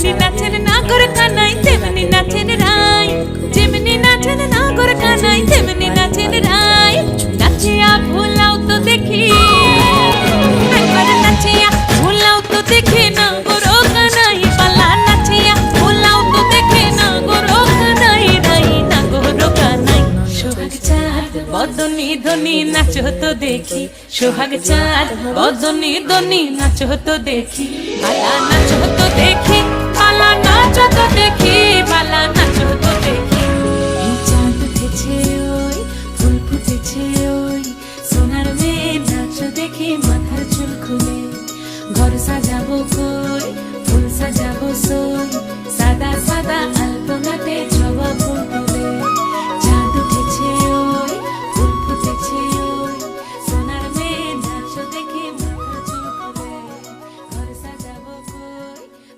যেমনি নাচেন নাগর কানাই তেমনি নাচেন রাই, যেমনি নাচেন নাগর কানাই তেমনি নাচেন রাই। নাচিয়া ভোলাও তো দেখি, একবার নাচিয়া ভোলাও তো দেখি নাগর কানাই পালা, নাচিয়া ভোলাও তো দেখি নাগর কানাই রাই, নাগর কানাই। সোহাগ চাঁদ বদনি ধনি নাচো তো দেখি, সোহাগ চাঁদ বদনি ধনি নাচো তো দেখি, পালা নাচো তো